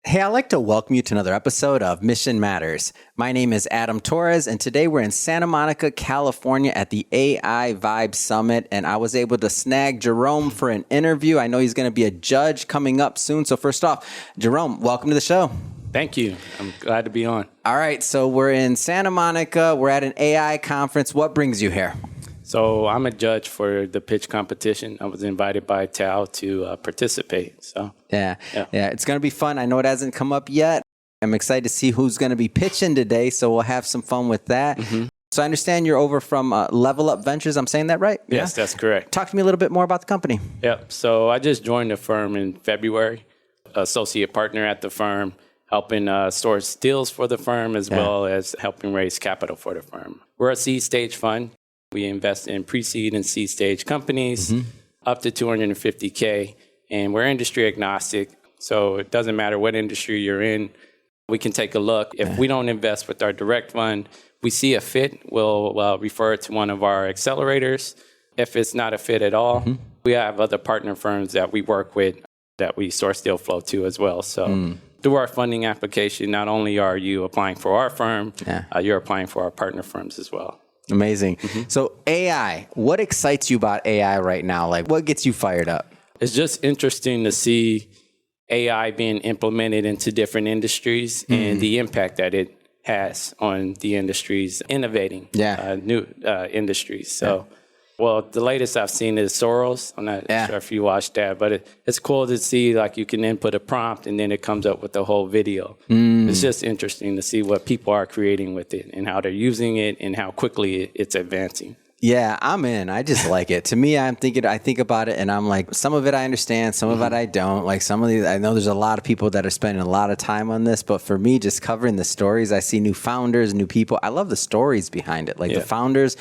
Hey, I'd like to welcome you to another episode of Mission Matters. My name is Adam Torres, and today we're in Santa Monica, California at the AI Vibe Summit, and I was able to snag Jerome for an interview. I know he's going to be a judge coming up soon. So first off, Jerome, welcome to the show. Thank you. I'm glad to be on. All right, so we're in Santa Monica. We're at an AI conference. What brings you here? So I'm a judge for the pitch competition. I was invited by Tao to participate. So Yeah, it's going to be fun. I know it hasn't come up yet. I'm excited to see who's going to be pitching today, so we'll have some fun with that. So I understand you're over from Level Up Ventures. I'm saying that right? Yes, that's correct. Talk to me a little bit more about the company. Yep. So I just joined the firm in February, associate partner at the firm, helping source deals for the firm as well as helping raise capital for the firm. We're a seed stage fund. We invest in pre-seed and seed stage companies up to $250K, and we're industry agnostic. So it doesn't matter what industry you're in. We can take a look. If we don't invest with our direct fund, we see a fit, we'll refer it to one of our accelerators. If it's not a fit at all, we have other partner firms that we work with that we source deal flow to as well. So through our funding application, not only are you applying for our firm, you're applying for our partner firms as well. Amazing. So AI, what excites you about AI right now? Like, what gets you fired up? It's just interesting to see AI being implemented into different industries and the impact that it has on the industries, innovating new industries. So, well, the latest I've seen is Soros. I'm not sure if you watched that, but it's cool to see, like, you can input a prompt and then it comes up with the whole video. It's just interesting to see what people are creating with it and how they're using it and how quickly it's advancing. Yeah, I'm in. I just like it. To me, I think about it and I'm like, some of it I understand, some of it I don't. Like some of these, I know there's a lot of people that are spending a lot of time on this, but for me, just covering the stories, I see new founders, new people. I love the stories behind it. Like the founders,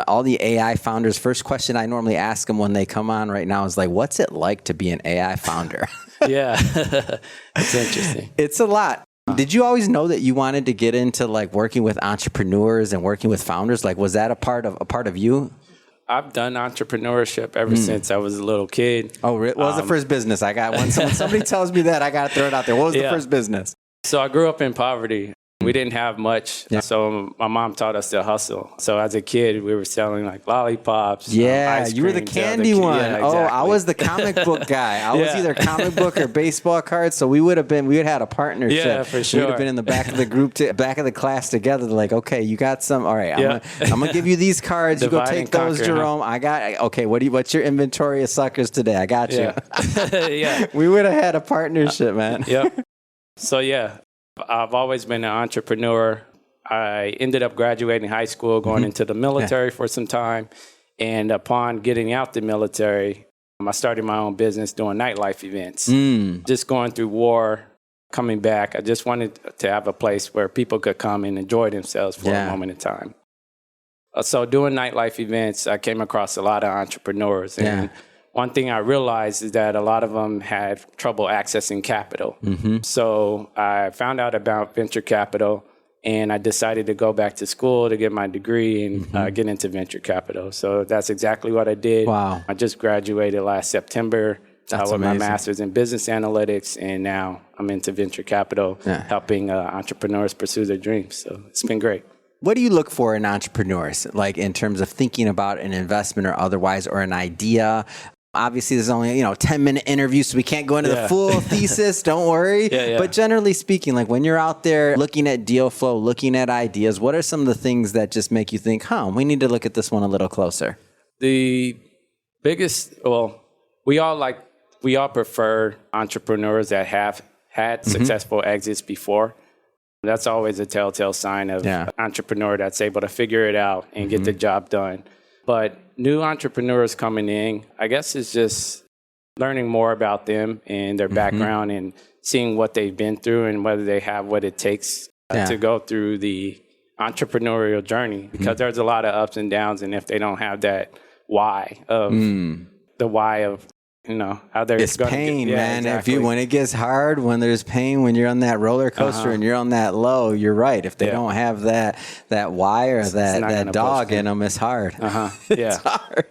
all the AI founders, first question I normally ask them when they come on right now is like, what's it like to be an AI founder? It's interesting. It's a lot. Did you always know that you wanted to get into like working with entrepreneurs and working with founders? Like, was that a part of you? I've done entrepreneurship ever since I was a little kid. Oh, really? What was the first business? I got one. Somebody tells me that, I got to throw it out there. What was the first business? So I grew up in poverty. We didn't have much, so my mom taught us to hustle. So as a kid, we were selling like lollipops. Ice you were the cream candy one. Yeah, exactly. Oh, I was the comic book guy. I was either comic book or baseball cards. So we would have had a partnership. Yeah, for sure. We would have been in the back of the group, back of the class together. They're like, okay, you got some. All right, I'm gonna give you these cards. You go take those, Jerome. Okay, what's your inventory of suckers today? I got you. We would have had a partnership, man. So I've always been an entrepreneur. I ended up graduating high school, going into the military for some time. And upon getting out the military, I started my own business doing nightlife events. Just going through war, coming back, I just wanted to have a place where people could come and enjoy themselves for a moment in time. So doing nightlife events, I came across a lot of entrepreneurs. And one thing I realized is that a lot of them had trouble accessing capital. So I found out about venture capital, and I decided to go back to school to get my degree and get into venture capital. So that's exactly what I did. Wow. I just graduated last September with amazing. my master's in business analytics, and now I'm into venture capital, helping entrepreneurs pursue their dreams. So it's been great. What do you look for in entrepreneurs, like in terms of thinking about an investment or otherwise, or an idea? Obviously, there's only 10-minute interview, so we can't go into the full thesis. Don't worry. But generally speaking, like when you're out there looking at deal flow, looking at ideas, what are some of the things that just make you think, we need to look at this one a little closer? The biggest, we all prefer entrepreneurs that have had successful exits before. That's always a telltale sign of an entrepreneur that's able to figure it out and get the job done. But new entrepreneurs coming in, I guess it's just learning more about them and their background and seeing what they've been through and whether they have what it takes to go through the entrepreneurial journey. Because there's a lot of ups and downs, and if they don't have that why of how they're it's pain, man. Exactly. When it gets hard, when there's pain, when you're on that roller coaster and you're on that low, you're right. If they don't have that why or that dog in them, it's hard. It's hard.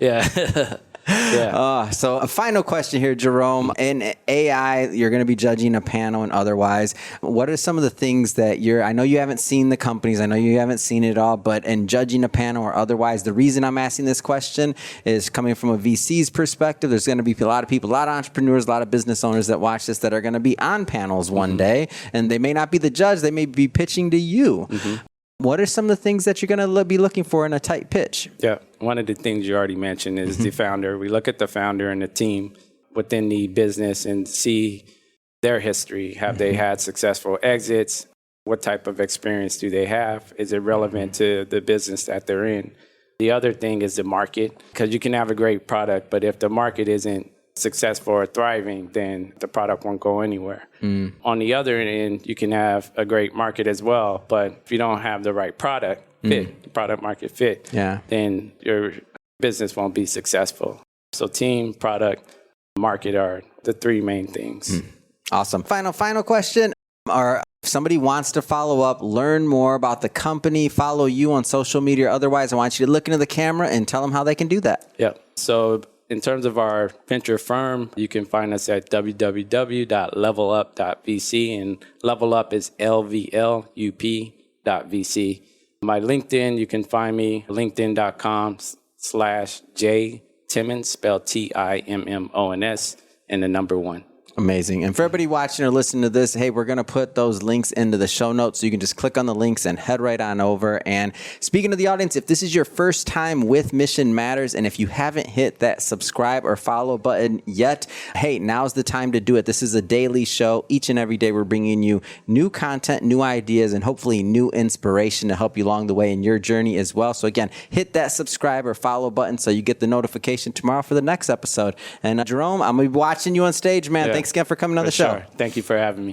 Yeah. So a final question here, Jerome. In AI, you're going to be judging a panel and otherwise. What are some of the things that I know you haven't seen the companies, I know you haven't seen it all, but in judging a panel or otherwise, the reason I'm asking this question is coming from a VC's perspective. There's going to be a lot of people, a lot of entrepreneurs, a lot of business owners that watch this that are going to be on panels one day, and they may not be the judge, they may be pitching to you. What are some of the things that you're going to be looking for in a tight pitch? Yeah. One of the things you already mentioned is the founder. We look at the founder and the team within the business and see their history. Have they had successful exits? What type of experience do they have? Is it relevant to the business that they're in? The other thing is the market, because you can have a great product, but if the market isn't successful or thriving, then the product won't go anywhere. On the other end, you can have a great market as well, but if you don't have the right product fit, product market fit, then your business won't be successful. So team, product, market are the three main things. Awesome. Final question. If somebody wants to follow up, learn more about the company, follow you on social media or otherwise, I want you to look into the camera and tell them how they can do that. Yeah. So in terms of our venture firm, you can find us at www.levelup.vc, and Level Up is LVLUP.vc. My LinkedIn, you can find me linkedin.com/J Timmons, spelled Timmons, and the number 1. Amazing. And for everybody watching or listening to this, hey, we're going to put those links into the show notes, so you can just click on the links and head right on over. And speaking to the audience, if this is your first time with Mission Matters, and if you haven't hit that subscribe or follow button yet, hey, now's the time to do it. This is a daily show. Each and every day, we're bringing you new content, new ideas, and hopefully new inspiration to help you along the way in your journey as well. So again, hit that subscribe or follow button so you get the notification tomorrow for the next episode. And Jerome, I'm going to be watching you on stage, man. Yeah. Thanks again for coming on the show. Thank you for having me.